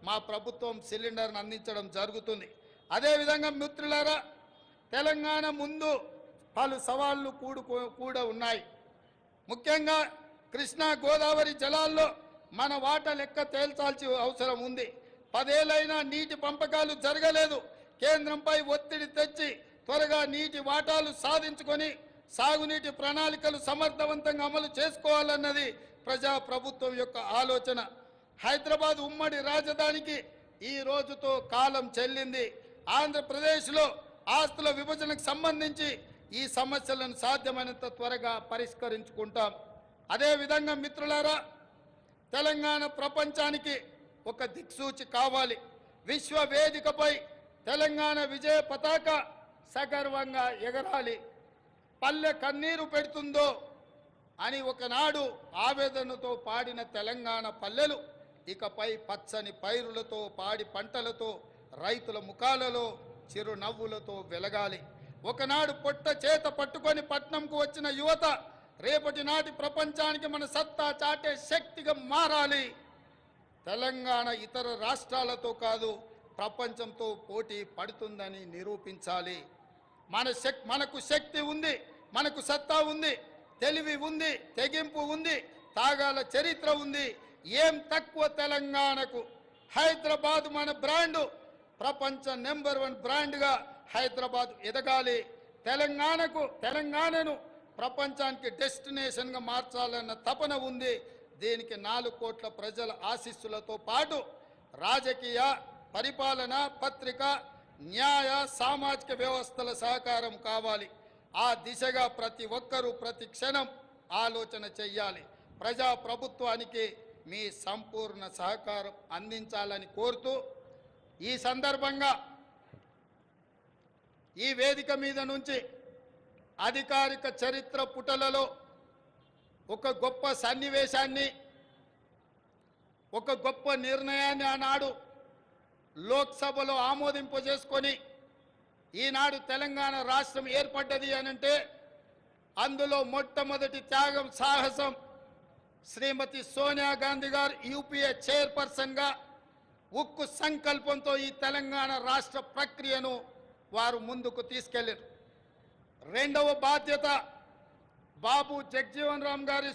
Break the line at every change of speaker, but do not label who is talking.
మా ప్రభుత్వం సిలిండర్ను అందించడం జరుగుతుంది. అదేవిధంగా మిత్రులారా, తెలంగాణ ముందు పలు సవాళ్లు కూడా ఉన్నాయి. ముఖ్యంగా కృష్ణా గోదావరి జలాల్లో మన వాటా లెక్క తేల్చాల్సిన అవసరం ఉంది. 10 ఏళ్లైనా నీటి పంపకాలు జరగలేదు. కేంద్రంపై ఒత్తిడి తెచ్చి త్వరగా నీటి వాటాలు సాధించుకొని సాగునీటి ప్రణాళికలు సమర్థవంతంగా అమలు చేసుకోవాలన్నది ప్రజాప్రభుత్వం యొక్క ఆలోచన. హైదరాబాద్ ఉమ్మడి రాజధానికి ఈ రోజుతో కాలం చెల్లింది. ఆంధ్రప్రదేశ్లో ఆస్తుల విభజనకు సంబంధించి ఈ సమస్యలను సాధ్యమైనంత త్వరగా పరిష్కరించుకుంటాం. అదేవిధంగా మిత్రులారా, తెలంగాణ ప్రపంచానికి ఒక దిక్సూచి కావాలి. విశ్వ వేదికపై తెలంగాణ విజయ పతాక సగర్వంగా ఎగరాలి. పల్లె కన్నీరు పెడుతుందో అని ఒకనాడు ఆవేదనతో పాడిన తెలంగాణ పల్లెలు ఇకపై పచ్చని పైరులతో పాడి పంటలతో రైతుల ముఖాలలో చిరునవ్వులతో వెలగాలి. ఒకనాడు పొట్ట చేత పట్టుకొని పట్నంకు వచ్చిన యువత రేపటి నాటి ప్రపంచానికి మన సత్తా చాటే శక్తిగా మారాలి. తెలంగాణ ఇతర రాష్ట్రాలతో కాదు, ప్రపంచంతో పోటీ పడుతుందని నిరూపించాలి. మనకు శక్తి ఉంది, మనకు సత్తా ఉంది, తెలివి ఉంది, తెగింపు ఉంది, తాగాల చరిత్ర ఉంది. ఏం తక్కువ తెలంగాణకు? హైదరాబాద్ మన బ్రాండు, ప్రపంచ నెంబర్ 1 బ్రాండ్గా హైదరాబాద్ ఎదగాలి. తెలంగాణను ప్రపంచానికి డెస్టినేషన్గా మార్చాలన్న తపన ఉంది. దీనికి 4 కోట్ల ప్రజల ఆశీస్సులతో పాటు రాజకీయ, పరిపాలన, పత్రిక, న్యాయ, సామాజిక వ్యవస్థల సహకారం కావాలి. ఆ దిశగా ప్రతి ఒక్కరూ ప్రతి క్షణం ఆలోచన చెయ్యాలి. ప్రజాప్రభుత్వానికి మీ సంపూర్ణ సహకారం అందించాలని కోరుతూ ఈ సందర్భంగా ఈ వేదిక మీద నుంచి అధికారిక చరిత్ర పుటలలో ఒక గొప్ప సన్నివేశాన్ని, ఒక గొప్ప నిర్ణయాన్ని ఆనాడు లోక్సభలో ఆమోదింపజేసుకొని ఈనాడు తెలంగాణ రాష్ట్రం ఏర్పడ్డది అనంటే అందులో మొట్టమొదటి త్యాగం, సాహసం శ్రీమతి సోనియా గాంధీ గారు యూపీఏ చైర్పర్సన్గా ఉక్కు సంకల్పంతో ఈ తెలంగాణ రాష్ట్ర ప్రక్రియను వారు ముందుకు తీసుకెళ్లారు. రెండవ బాధ్యత బాబు జగజీవన్ రామ్ గారి